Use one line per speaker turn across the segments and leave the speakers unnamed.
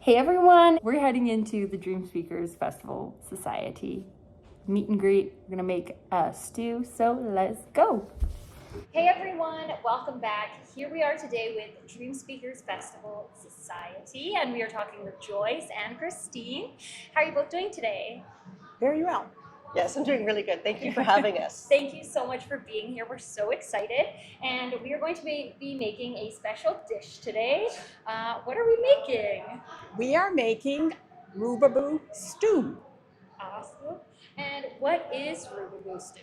Hey everyone, we're heading into the Dreamspeakers Festival Society meet and greet. We're gonna make a stew, so let's go. Hey everyone, welcome back. Here we are today with Dreamspeakers Festival Society, and we are talking with Joyce and Christine. How are you both doing today?
Very well. Yes, I'm doing really good. Thank you for having us.
Thank you so much for being here. We're so excited. And we are going to be making a special dish today. What are we making?
We are making Rubaboo Stew.
Awesome. And what is Rubaboo Stew?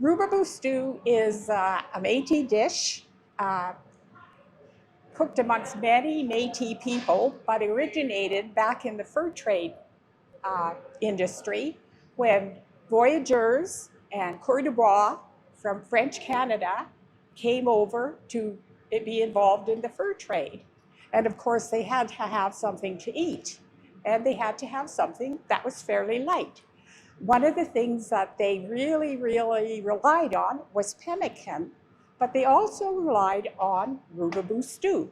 Rubaboo Stew is a Métis dish cooked amongst many Métis people, but originated back in the fur trade industry when voyageurs and coureurs de bois from French Canada came over to be involved in the fur trade. And of course, they had to have something to eat, and they had to have something that was fairly light. One of the things that they really relied on was pemmican, but they also relied on Rubaboo stew.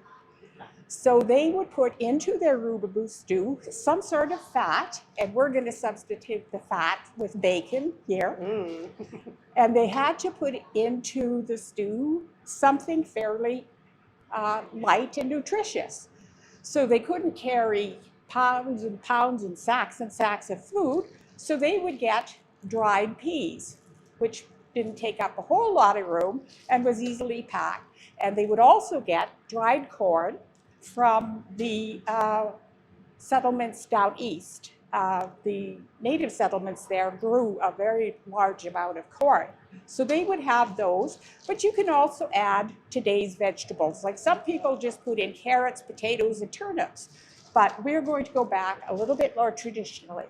So they would put into their Rubaboo stew some sort of fat, and we're going to substitute the fat with bacon here. And they had to put into the stew something fairly light and nutritious. So they couldn't carry pounds and pounds and sacks of food, so they would get dried peas, which didn't take up a whole lot of room and was easily packed. And they would also get dried corn from the settlements down east. The native settlements there grew a very large amount of corn. So they would have those, but you can also add today's vegetables. Like some people just put in carrots, potatoes, and turnips, but we're going to go back a little bit more traditionally.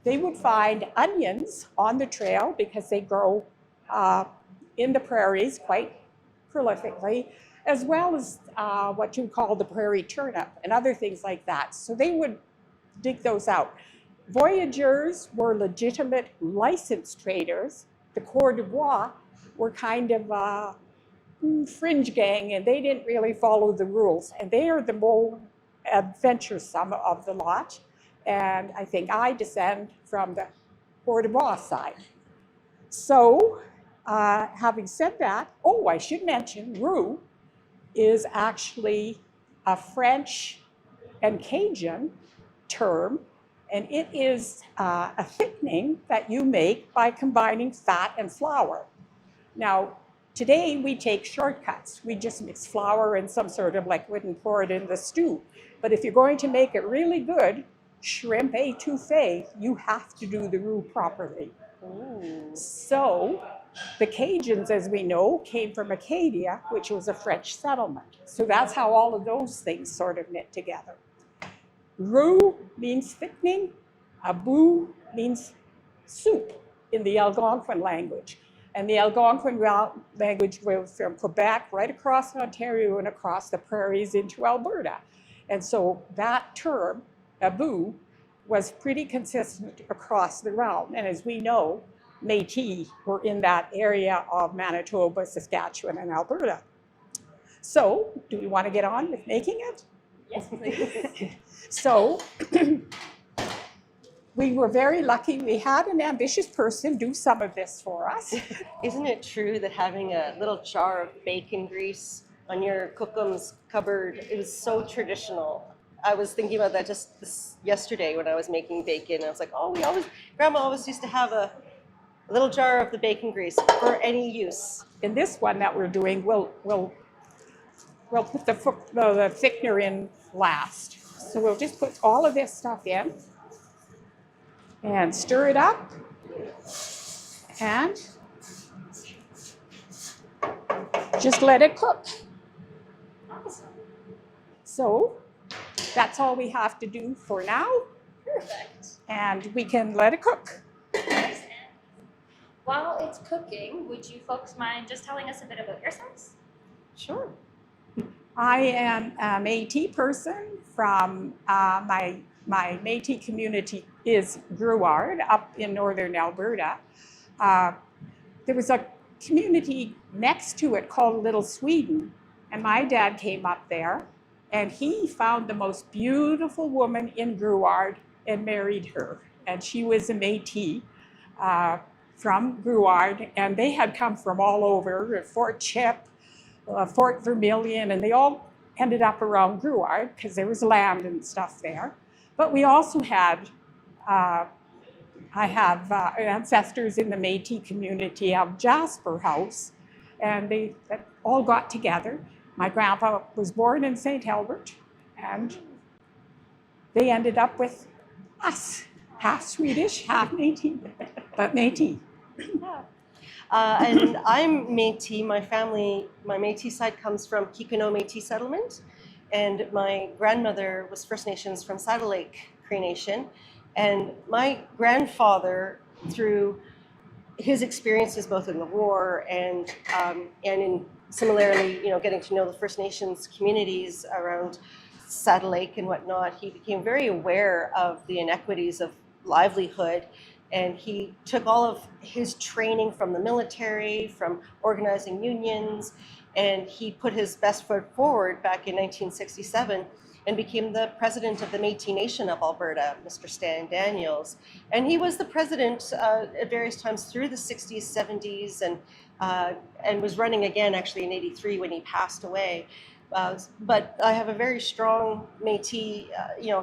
They would find onions on the trail because they grow in the prairies quite prolifically, as well as what you call the prairie turnip and other things like that. So they would dig those out. Voyageurs were legitimate licensed traders. The coureurs de bois were kind of a fringe gang, and they didn't really follow the rules. And they are the more adventuresome of the lot. And I think I descend from the coureurs de bois side. So having said that, I should mention roux is actually a French and Cajun term, and it is a thickening that you make by combining fat and flour. Now, today we take shortcuts. We just mix flour and some sort of liquid and pour it in the stew. But if you're going to make it really good, shrimp étouffée, you have to do the roux properly. So the Cajuns, as we know, came from Acadia, which was a French settlement. So that's how all of those things sort of knit together. Roux means thickening. Abou means soup in the Algonquin language. And the Algonquin language was from Quebec right across Ontario and across the prairies into Alberta. And so that term, abou, was pretty consistent across the realm. And as we know, Métis were in that area of Manitoba, Saskatchewan, and Alberta. So, do we want to get on with making it?
Yes, please.
So, we were very lucky. We had an ambitious person do some of this for us.
Isn't it true that having a little jar of bacon grease on your cookum's cupboard is so traditional? I was thinking about that just yesterday when I was making bacon. I was like, Grandma always used to have a little jar of the bacon grease for any use.
In this one that we're doing, we'll put the thickener in last. So we'll just put all of this stuff in and stir it up and just let it cook. So that's all we have to do for now.
Perfect.
And we can let it cook.
While it's cooking, would you folks mind just telling us a bit about yourselves?
Sure. I am a Métis person from my Métis community is Gruard up in northern Alberta. There was a community next to it called Little Sweden, and my dad came up there And he found the most beautiful woman in Grouard and married her. And she was a Métis from Grouard, and they had come from all over, Fort Chip, Fort Vermilion, and they all ended up around Grouard because there was land and stuff there. But we also had, I have ancestors in the Métis community of Jasper House, and they all got together. My grandpa was born in St. Albert, and they ended up with us, half Swedish, half Métis, but Métis.
And I'm Métis. My family, my Métis side comes from Kikino Métis settlement, and my grandmother was First Nations from Saddle Lake Cree Nation, and my grandfather, through his experiences both in the war and in similarly, getting to know the First Nations communities around Saddle Lake and whatnot, he became very aware of the inequities of livelihood. And he took all of his training from the military, from organizing unions, and he put his best foot forward back in 1967 and became the president of the Métis Nation of Alberta, Mr. Stan Daniels. And he was the president at various times through the 60s, 70s, and was running again actually in 83 when he passed away. But I have a very strong Métis,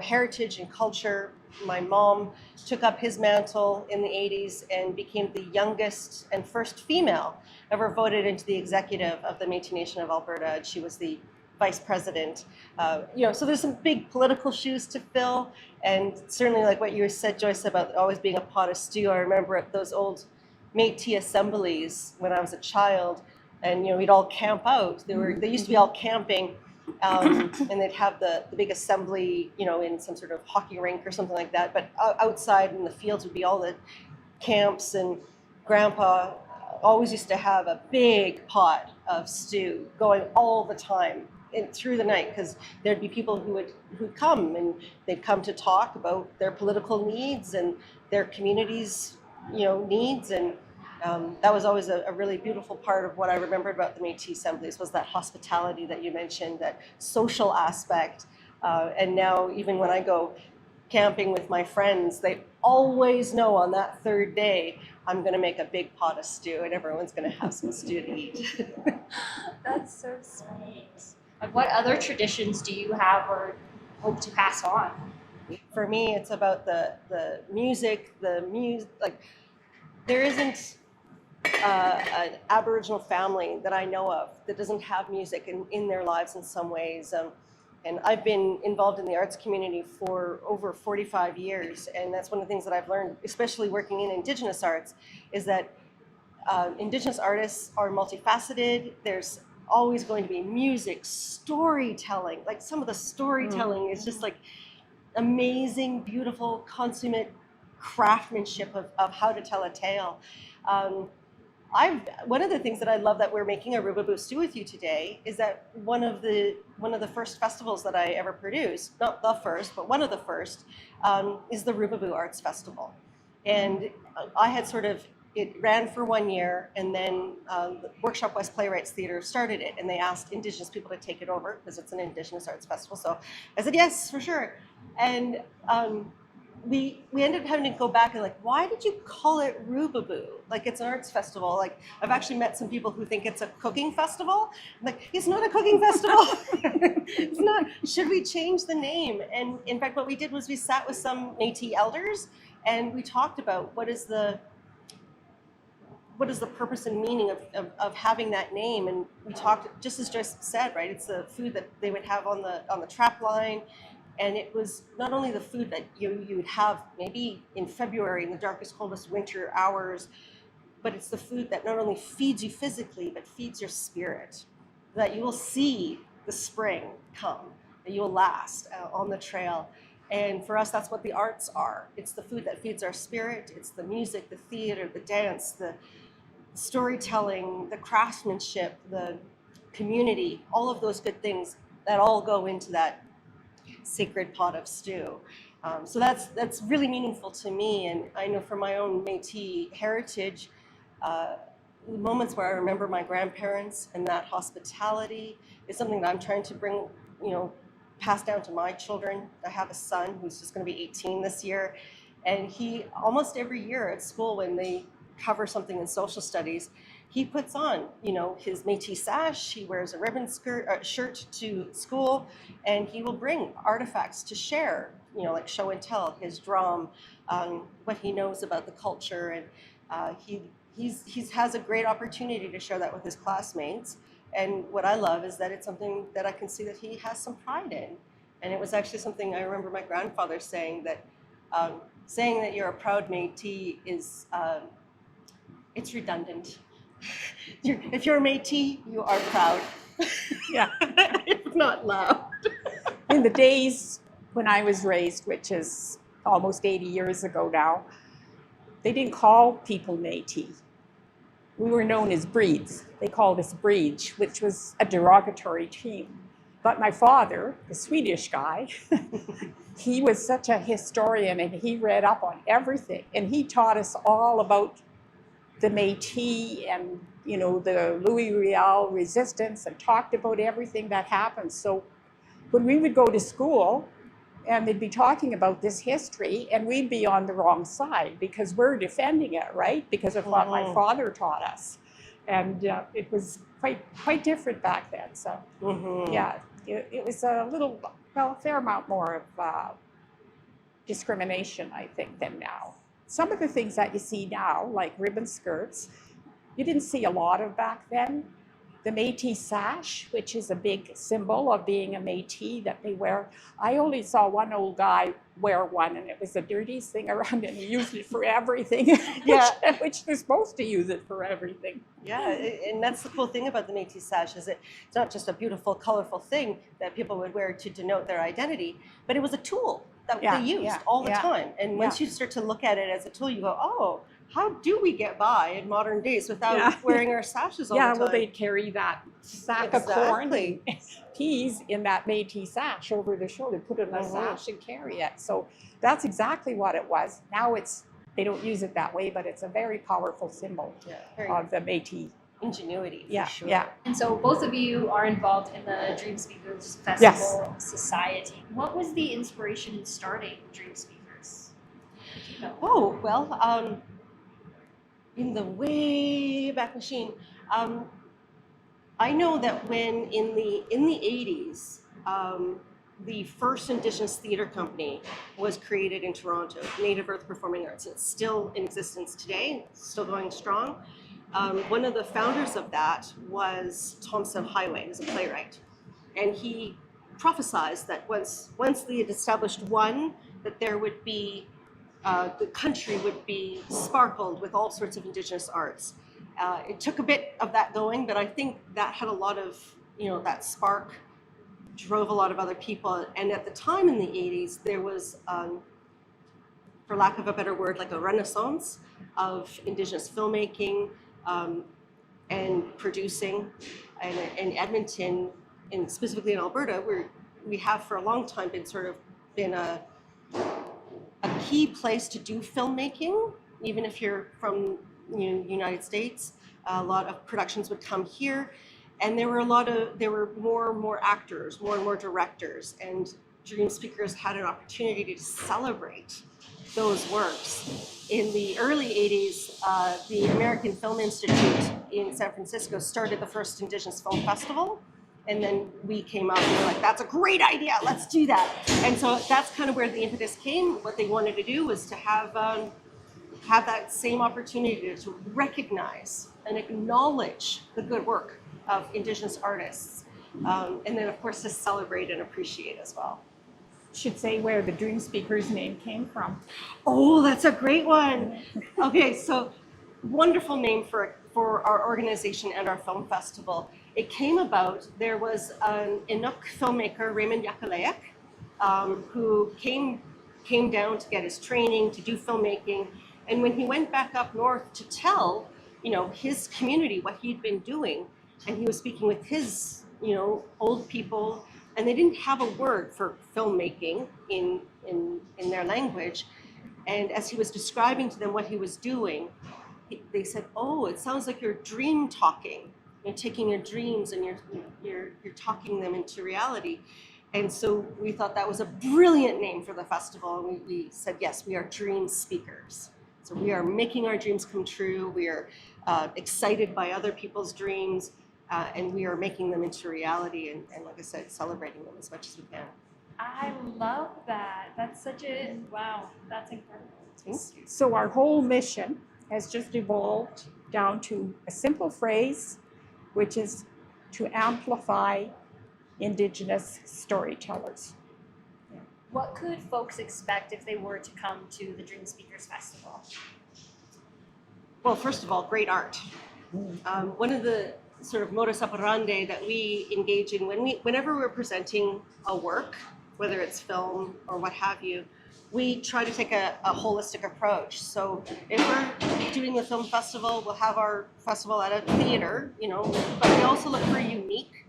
heritage and culture. My mom took up his mantle in the 80s and became the youngest and first female ever voted into the executive of the Métis Nation of Alberta. She was the vice president. So there's some big political shoes to fill, and certainly like what you said, Joyce, about always being a pot of stew. I remember at those old Métis assemblies when I was a child, and we'd all camp out. They used to be all camping, and they'd have the big assembly, in some sort of hockey rink or something like that. But outside in the fields would be all the camps, and Grandpa always used to have a big pot of stew going all the time through the night, because there'd be people who'd come, and they'd come to talk about their political needs and their community's needs, and that was always a really beautiful part of what I remembered about the Métis assemblies, was that hospitality that you mentioned, that social aspect. And now even when I go camping with my friends, they always know on that third day I'm going to make a big pot of stew, and everyone's going to have some stew to eat.
That's so sweet. And what other traditions do you have or hope to pass on?
For me, it's about the music, like there isn't an Aboriginal family that I know of that doesn't have music in their lives in some ways. And I've been involved in the arts community for over 45 years. And that's one of the things that I've learned, especially working in Indigenous arts, is that Indigenous artists are multifaceted. There's always going to be music, storytelling. Like some of the storytelling is just like amazing, beautiful, consummate craftsmanship of how to tell a tale. One of the things that I love that we're making a Rubaboo Stew with you today is that one of the first festivals that I ever produced, not the first, but one of the first, is the Rubaboo Arts Festival. And I had it ran for 1 year, and then the Workshop West Playwrights Theatre started it, and they asked Indigenous people to take it over because it's an Indigenous arts festival. So I said, yes, for sure. And we ended up having to go back and why did you call it Rubaboo? Like, it's an arts festival. Like, I've actually met some people who think it's a cooking festival. I'm like, it's not a cooking festival. It's not. Should we change the name? And in fact, what we did was we sat with some Métis elders and we talked about what is the purpose and meaning of having that name. And we talked, just as Joyce said, right? It's the food that they would have on the trap line. And it was not only the food that you would have maybe in February in the darkest, coldest winter hours, but it's the food that not only feeds you physically, but feeds your spirit. That you will see the spring come, that you will last on the trail. And for us, that's what the arts are. It's the food that feeds our spirit. It's the music, the theater, the dance, the storytelling, the craftsmanship, the community, all of those good things that all go into that sacred pot of stew. So that's really meaningful to me. And I know from my own Métis heritage, the moments where I remember my grandparents and that hospitality is something that I'm trying to bring, passed down to my children. I have a son who's just going to be 18 this year, and he almost every year at school when they cover something in social studies, he puts on, his Métis sash. He wears a ribbon shirt to school, and he will bring artifacts to share, like show and tell, his drum, what he knows about the culture, and he has a great opportunity to share that with his classmates. And what I love is that it's something that I can see that he has some pride in. And it was actually something I remember my grandfather saying that you're a proud Métis is, it's redundant. If you're a Métis, you are proud.
Yeah.
It's not loud.
In the days when I was raised, which is almost 80 years ago now, they didn't call people Métis. We were known as breeds. They called us breeds, which was a derogatory term. But my father, the Swedish guy, he was such a historian, and he read up on everything. And he taught us all about the Métis and, the Louis Riel resistance, and talked about everything that happened. So when we would go to school, and they'd be talking about this history, and we'd be on the wrong side because we're defending it, right? Because of what my father taught us. And it was quite different back then. So, yeah, it was a fair amount more of discrimination, I think, than now. Some of the things that you see now, like ribbon skirts, you didn't see a lot of back then. The Métis sash, which is a big symbol of being a Métis that they wear. I only saw one old guy wear one, and it was the dirtiest thing around, and he used it for everything.
Yeah.
which they're supposed to use it for everything.
Yeah, and that's the cool thing about the Métis sash is it's not just a beautiful, colorful thing that people would wear to denote their identity, but it was a tool that they used all the time. And once you start to look at it as a tool, you go, oh, how do we get by in modern days without wearing our sashes all the time?
Yeah, well, they'd carry that sack of corn and peas in that Métis sash over their shoulder, put it in a sash and carry it. So that's exactly what it was. Now they don't use it that way, but it's a very powerful symbol of the Métis.
Ingenuity,
for sure. Yeah.
And so both of you are involved in the Dreamspeakers Festival Society. What was the inspiration in starting Dreamspeakers?
Oh, well, in the way back machine, I know that when in the 80s, the first Indigenous theater company was created in Toronto, Native Earth Performing Arts. It's still in existence today, still going strong. One of the founders of that was Thompson Highway, who's a playwright. And he prophesized that once they had established one, that there would be, the country would be sparkled with all sorts of Indigenous arts. It took a bit of that going, but I think that had a lot of, that spark drove a lot of other people. And at the time in the 80s, there was, for lack of a better word, like a renaissance of Indigenous filmmaking and producing. And in Edmonton, and specifically in Alberta, we have for a long time been a key place to do filmmaking. Even if you're from United States, a lot of productions would come here, and there were more and more actors, more and more directors, and Dreamspeakers had an opportunity to celebrate those works. In the early 80s, the American Film Institute in San Francisco started the first Indigenous Film Festival. And then we came up and we're like, that's a great idea, let's do that. And so that's kind of where the impetus came. What they wanted to do was to have that same opportunity to recognize and acknowledge the good work of Indigenous artists. And then of course to celebrate and appreciate as well.
Should say where the Dreamspeakers name came from.
Oh, that's a great one. Okay, so wonderful name for our organization and our film festival. It came about, there was an Inuk filmmaker, Raymond Yakalayak, who came down to get his training, to do filmmaking. And when he went back up north to tell, his community what he'd been doing, and he was speaking with his, old people, and they didn't have a word for filmmaking in their language. And as he was describing to them what he was doing, they said, oh, it sounds like you're dream talking. You're taking your dreams and you're talking them into reality. And so we thought that was a brilliant name for the festival. And we said, yes, we are dream speakers. So we are making our dreams come true. We are excited by other people's dreams, and we are making them into reality. And like I said, celebrating them as much as we can.
I love that. That's such a, wow, that's incredible.
So our whole mission has just evolved down to a simple phrase, which is to amplify Indigenous storytellers.
What could folks expect if they were to come to the Dreamspeakers Festival?
Well, first of all, great art. One of the sort of modus operandi that we engage in whenever we're presenting a work, whether it's film or what have you, we try to take a holistic approach. So if we're doing a film festival, we'll have our festival at a theater, you know, but we also look for unique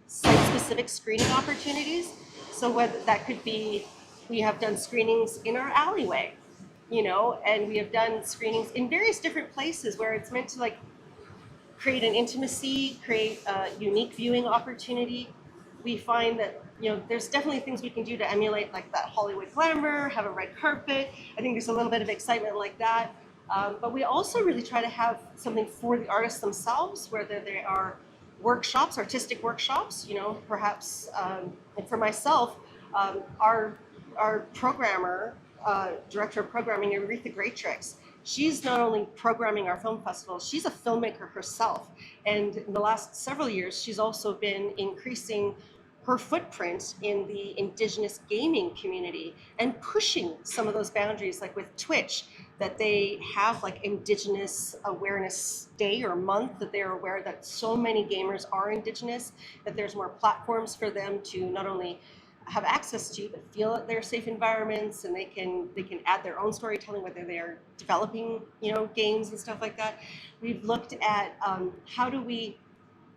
site-specific screening opportunities. So whether that could be, we have done screenings in our alleyway, you know, and we have done screenings in various different places where it's meant to like create an intimacy, create a unique viewing opportunity. We find that, you know, there's definitely things we can do to emulate like that Hollywood glamour, have a red carpet. I think there's a little bit of excitement like that. But we also really try to have something for the artists themselves, whether they are workshops, artistic workshops, you know, perhaps, and for myself, our programmer, director of programming, Aretha Greatrix, she's not only programming our film festival, she's a filmmaker herself. And in the last several years, she's also been increasing her footprint in the Indigenous gaming community and pushing some of those boundaries, like with Twitch, that they have like Indigenous Awareness Day or month, that they're aware that so many gamers are Indigenous, that there's more platforms for them to not only have access to, but feel that they're safe environments, and they can add their own storytelling, whether they are developing, you know, games and stuff like that. We've looked at how do we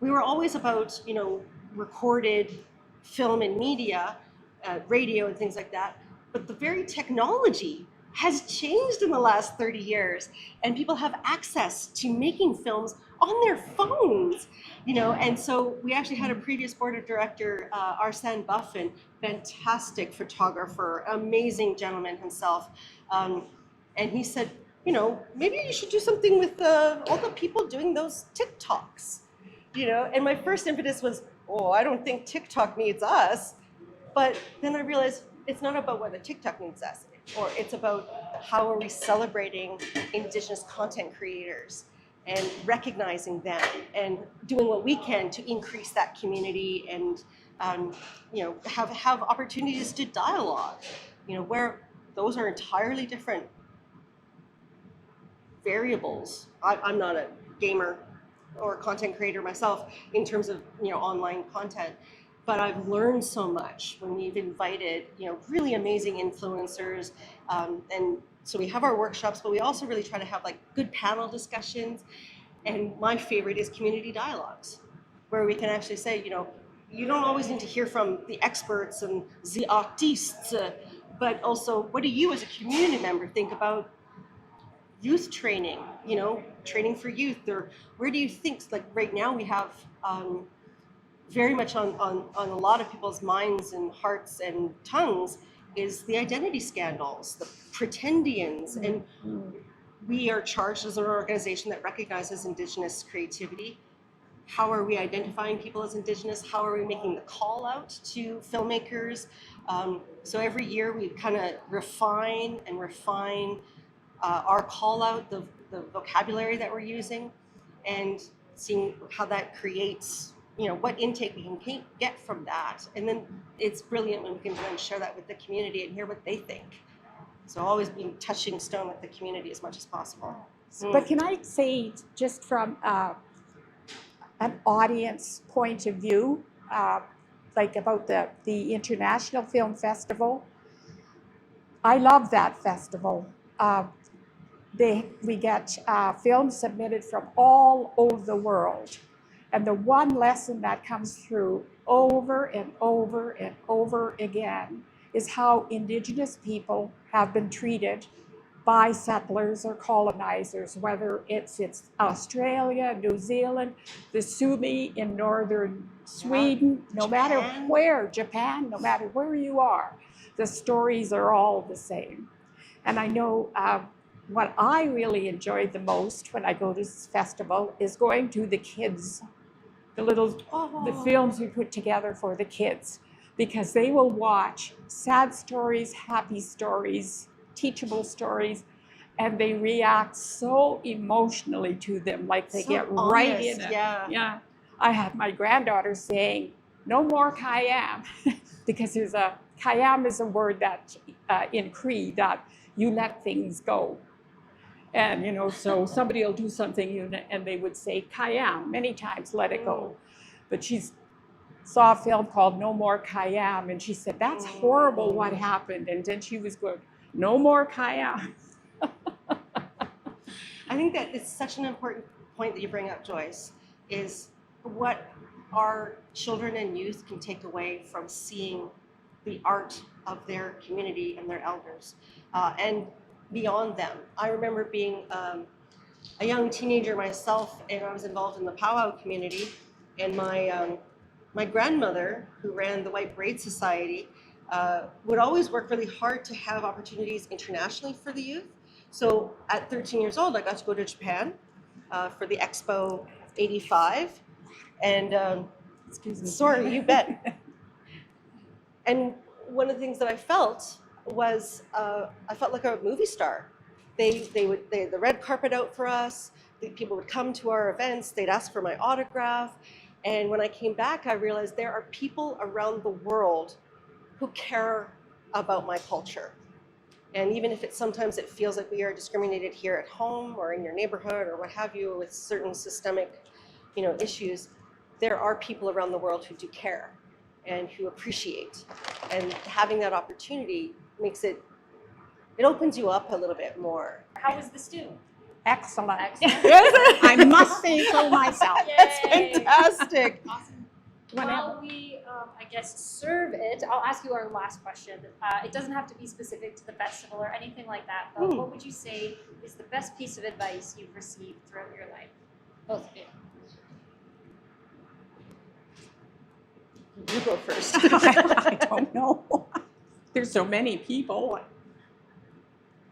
were always about, you know, recorded film and media, radio and things like that, but the very technology has changed in the last 30 years, and people have access to making films on their phones, you know. And so we actually had a previous board of director, Arsène Buffin, fantastic photographer, amazing gentleman himself, and he said, you know, maybe you should do something with all the people doing those TikToks, you know. And my first impetus was, oh, I don't think TikTok needs us. But then I realized it's not about whether TikTok needs us, or it's about how are we celebrating Indigenous content creators and recognizing them and doing what we can to increase that community and, you know, have opportunities to dialogue, you know, where those are entirely different variables. I'm not a gamer or content creator myself in terms of, you know, online content, but I've learned so much when we've invited, you know, really amazing influencers, and so we have our workshops, but we also really try to have like good panel discussions. And my favorite is community dialogues, where we can actually say, you know, you don't always need to hear from the experts and the artists, but also what do you as a community member think about youth training, you know, training for youth, or where do you think, like right now we have very much on a lot of people's minds and hearts and tongues is the identity scandals, the pretendians, and we are charged as an organization that recognizes Indigenous creativity. How are we identifying people as Indigenous? How are we making the call out to filmmakers? So every year we kind of refine our call out, the vocabulary that we're using, and seeing how that creates, you know, what intake we can get from that. And then it's brilliant when we can then share that with the community and hear what they think. So always being touching stone with the community as much as possible.
But can I say, just from an audience point of view, like about the International Film Festival, I love that festival. We get films submitted from all over the world. And the one lesson that comes through over and over and over again is how Indigenous people have been treated by settlers or colonizers, whether it's Australia, New Zealand, the Sumi in northern Sweden, no matter where, Japan, no matter where you are, the stories are all the same. And I know what I really enjoyed the most when I go to this festival is going to the kids, the films we put together for the kids, because they will watch sad stories, happy stories, teachable stories, and they react so emotionally to them, like they get right in it. Yeah. I had my granddaughter saying, "No more Kayam," because there's Kayam is a word that in Cree that you let things go. And so somebody will do something and they would say Kayam many times, let it go. But she saw a film called No More Kayam, and she said, "That's horrible what happened." And then she was going, "No more Kayam."
I think that it's such an important point that you bring up, Joyce, is what our children and youth can take away from seeing the art of their community and their elders, and beyond them. I remember being a young teenager myself, and I was involved in the powwow community, and my grandmother, who ran the White Braid Society, would always work really hard to have opportunities internationally for the youth. So at 13 years old, I got to go to Japan for the Expo 85. And
Excuse me.
Sorry, you bet. And one of the things that I felt was I felt like a movie star. They had the red carpet out for us. People would come to our events. They'd ask for my autograph. And when I came back, I realized there are people around the world who care about my culture. And even if sometimes it feels like we are discriminated here at home or in your neighborhood or what have you with certain systemic, issues, there are people around the world who do care and who appreciate. And having that opportunity makes it opens you up a little bit more.
How was the stew?
Excellent.
Excellent.
I must say so myself.
That's fantastic.
Awesome. While we, I guess, serve it, I'll ask you our last question. It doesn't have to be specific to the festival or anything like that, but what would you say is the best piece of advice you've received throughout your life? Both of you.
You go first.
I don't know. There's so many people.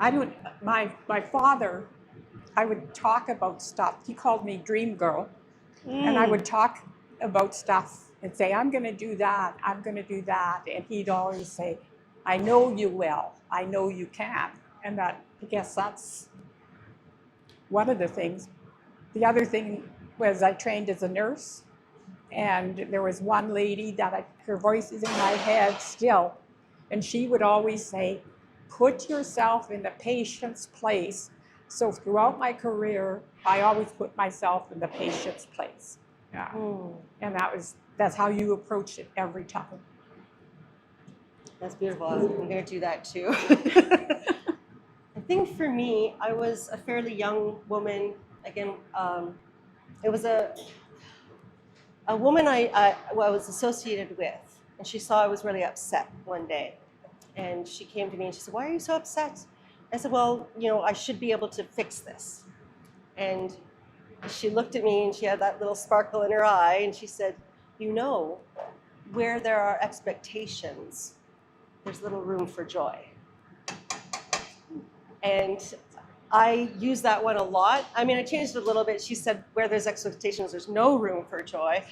My father, I would talk about stuff. He called me Dream Girl. And I would talk about stuff and say, "I'm going to do that. I'm going to do that." And he'd always say, "I know you will. I know you can." And I guess that's one of the things. The other thing was I trained as a nurse. And there was one lady that her voice is in my head still. And she would always say, "Put yourself in the patient's place." So throughout my career, I always put myself in the patient's place. Yeah. And that's how you approach it every time.
That's beautiful. I'm going to do that too. I think for me, I was a fairly young woman. Again, it was a woman I was associated with, and she saw I was really upset one day. And she came to me and she said, "Why are you so upset?" I said, "Well, I should be able to fix this." And she looked at me and she had that little sparkle in her eye and she said, "Where there are expectations, there's little room for joy." And I use that one a lot. I mean, I changed it a little bit. She said, "Where there's expectations, there's no room for joy."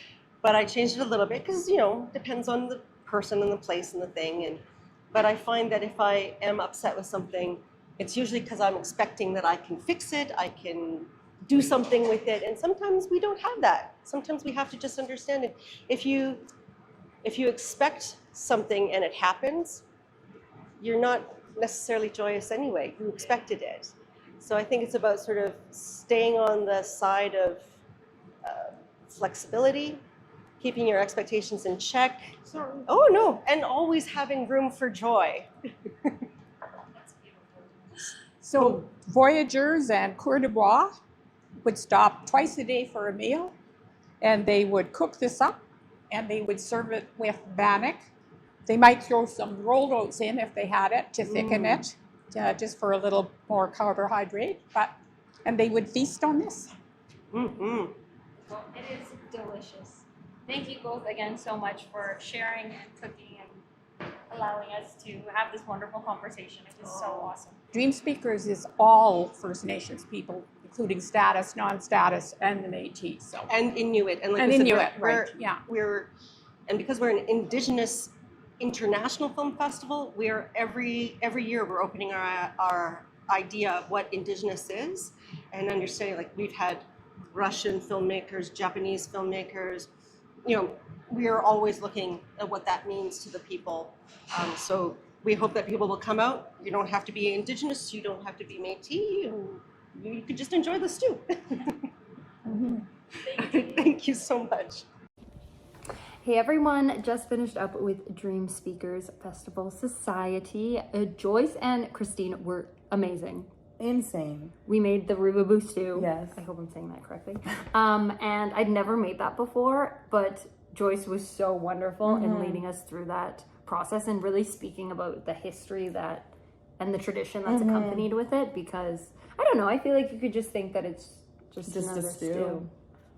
But I changed it a little bit because, depends on the person and the place and the thing. But I find that if I am upset with something, it's usually because I'm expecting that I can fix it, I can do something with it. And sometimes we don't have that. Sometimes we have to just understand it. If you expect something and it happens, you're not necessarily joyous anyway. You expected it. So I think it's about sort of staying on the side of flexibility, keeping your expectations in check.
Sorry.
Oh no, and always having room for joy.
So voyageurs and coureurs de bois would stop twice a day for a meal, and they would cook this up, and they would serve it with bannock. They might throw some rolled oats in if they had it to thicken it. just for a little more carbohydrate, and they would feast on this.
Mm-hmm.
Well, it is delicious. Thank you both again so much for sharing and cooking and allowing us to have this wonderful conversation. It was so awesome.
Dreamspeakers is all First Nations people, including status, non-status, and the Métis. So.
And Inuit, and like
And
we said,
Inuit, right? Yeah.
And because we're an Indigenous international film festival, we're every year we're opening our idea of what Indigenous is, and understanding, like, we've had Russian filmmakers, Japanese filmmakers, we are always looking at what that means to the people. So we hope that people will come out. You don't have to be Indigenous, you don't have to be Métis, you could just enjoy the stew.
Mm-hmm.
Thank you so much.
Hey everyone, just finished up with Dreamspeakers Festival Society. Joyce and Christine were amazing.
Insane.
We made the Rubaboo Stew.
Yes.
I hope I'm saying that correctly. And I'd never made that before, but Joyce was so wonderful in leading us through that process and really speaking about the history and the tradition that's accompanied with it, because I don't know, I feel like you could just think that it's just another
a stew.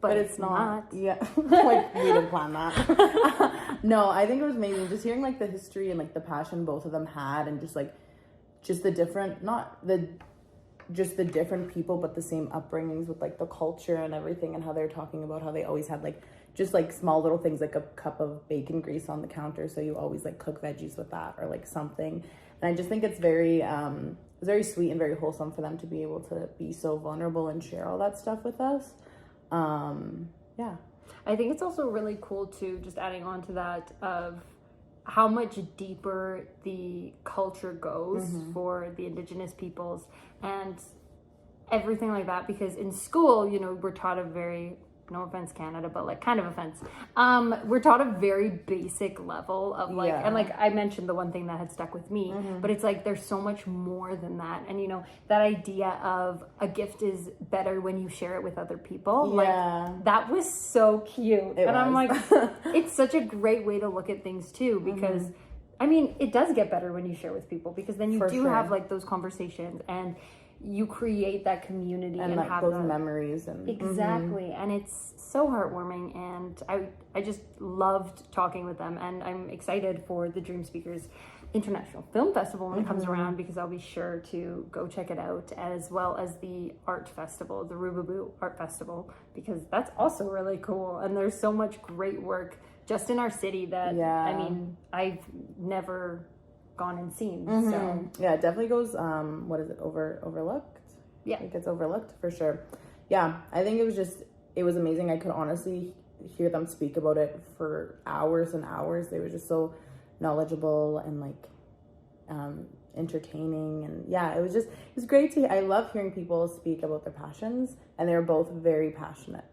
But
it's not. Yeah. Like, we didn't plan that. No, I think it was amazing. Just hearing like the history and like the passion both of them had, and just the different, just the different people, but the same upbringings with like the culture and everything, and how they're talking about how they always had like just like small little things, like a cup of bacon grease on the counter, so you always like cook veggies with that, or like something. And I just think it's very sweet and very wholesome for them to be able to be so vulnerable and share all that stuff with us. Yeah.
I think it's also really cool too, just adding on to that, of how much deeper the culture goes for the Indigenous peoples and everything like that, because in school, we're taught a very, no offense Canada, but like kind of offense, we're taught a very basic level of like, and like I mentioned the one thing that had stuck with me, but it's like there's so much more than that. And that idea of a gift is better when you share it with other people, like that was so cute. I'm like, it's such a great way to look at things too, because I mean, it does get better when you share with people, because then you have like those conversations and you create that community and
like
have
those memories and
exactly. And it's so heartwarming, and I just loved talking with them, and I'm excited for the Dreamspeakers International Film Festival when it comes around, because I'll be sure to go check it out, as well as the art festival, the Rubaboo Art Festival, because that's also really cool. And there's so much great work just in our city that I mean, I've never gone and seen. So
yeah, it definitely goes what is it, overlooked?
Yeah,
it gets overlooked for sure. Yeah, I think it was amazing. I could honestly hear them speak about it for hours and hours. They were just so knowledgeable and like entertaining, and yeah, it was great to I love hearing people speak about their passions, and they were both very passionate.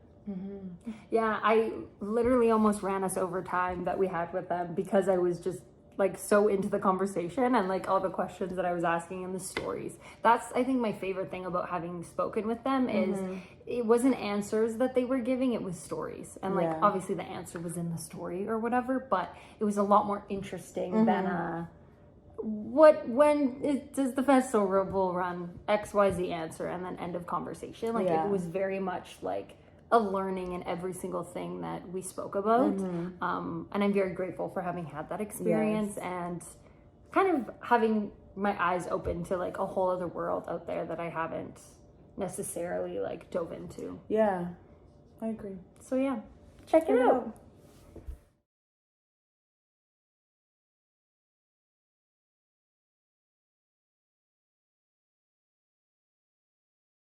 Yeah, I literally almost ran us over time that we had with them, because I was just like so into the conversation and like all the questions that I was asking and the stories. That's, I think, my favorite thing about having spoken with them is it wasn't answers that they were giving, it was stories. And like obviously the answer was in the story or whatever, but it was a lot more interesting than does the festival run XYZ answer and then end of conversation. Like it was very much like a learning in every single thing that we spoke about. And I'm very grateful for having had that experience and kind of having my eyes open to like a whole other world out there that I haven't necessarily like dove into.
Yeah, I agree.
So yeah, check it out.